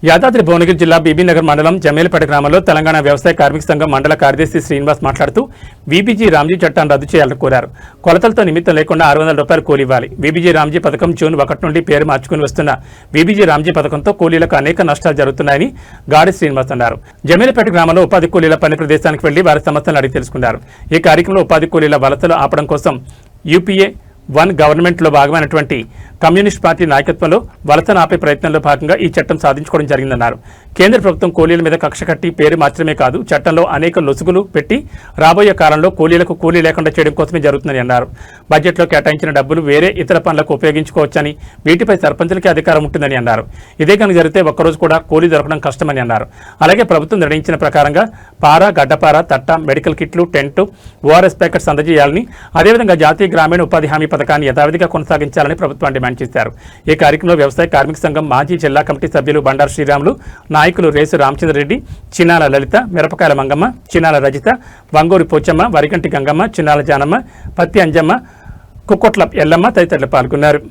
యాదాద్రి భువనగిరి జిల్లా బీబీనగర్ మండలం జమేలపేట గ్రామంలో తెలంగాణ వ్యవసాయ కార్మిక సంఘం మండల కార్యదర్శి శ్రీనివాస్ మాట్లాడుతూ వీబీజీ రామ్జీ చట్టాన్ని రద్దు చేయాలని కోరారు. కొలతలతో నిమిత్తం లేకుండా 600 రూపాయలు కూలీ ఇవ్వాలి. వీబీజీ రామ్జీ పథకం జూన్ 1 నుండి పేరు మార్చుకుని వస్తున్న వీబీజీ రామ్జీ పథకంతో కూలీలకు అనేక నష్టాలు జరుగుతున్నాయని గాడి శ్రీనివాస్ అన్నారు. జమేలపేట గ్రామంలో ఉపాధి కూలీల పని ప్రదేశానికి వెళ్లి వారి సమస్యలను అడిగి తెలుసుకున్నారు. ఈ కార్యక్రమంలో ఉపాధి కూలీల వలసలు ఆపడం కోసం యూపీఏ 1 గవర్నమెంట్లో భాగమైనటువంటి కమ్యూనిస్ట్ పార్టీ నాయకత్వంలో వలసను ఆపే ప్రయత్నంలో భాగంగా ఈ చట్టం సాధించుకోవడం జరిగిందన్నారు. కేంద్ర ప్రభుత్వం కూలీల మీద కక్ష కట్టి పేరు మార్చడమే కాదు, చట్టంలో అనేక లొసుగులు పెట్టి రాబోయే కాలంలో కూలీలకు కూలీ లేకుండా చేయడం కోసమే జరుగుతుందని అన్నారు. బడ్జెట్లో కేటాయించిన డబ్బులు వేరే ఇతర పనులకు ఉపయోగించుకోవచ్చని, వీటిపై సర్పంచులకే అధికారం ఉంటుందని అన్నారు. ఇదే కనుక జరిగితే ఒక్కరోజు కూడా కూలీ దొరకడం కష్టమని అన్నారు. అలాగే ప్రభుత్వం నిర్ణయించిన ప్రకారంగా పార, గడ్డపార, తట్ట, మెడికల్ కిట్లు, టెంట్, ఓఆర్ఎస్ ప్యాకెట్స్ అందజేయాలని, అదేవిధంగా జాతీయ గ్రామీణ ఉపాధి హామీ పథకాన్ని యథావిధిగా కొనసాగించాలని ప్రభుత్వం డిమాండ్ చేశారు. ఈ కార్యక్రమంలో వ్యవసాయ కార్మిక సంఘం మాజీ జిల్లా కమిటీ సభ్యులు బండారు శ్రీరాములు, నాయకులు రేసు రామచంద్రరెడ్డి, చిన్నాల లలిత, మిరపకాయల మంగమ్మ, చిన్నాల రజిత, వంగూరి పోచమ్మ, వరికంటి గంగమ్మ, చిన్నాల జానమ్మ, పత్తి అంజమ్మ, కుక్కొట్ల ఎల్లమ్మ తదితరులు పాల్గొన్నారు.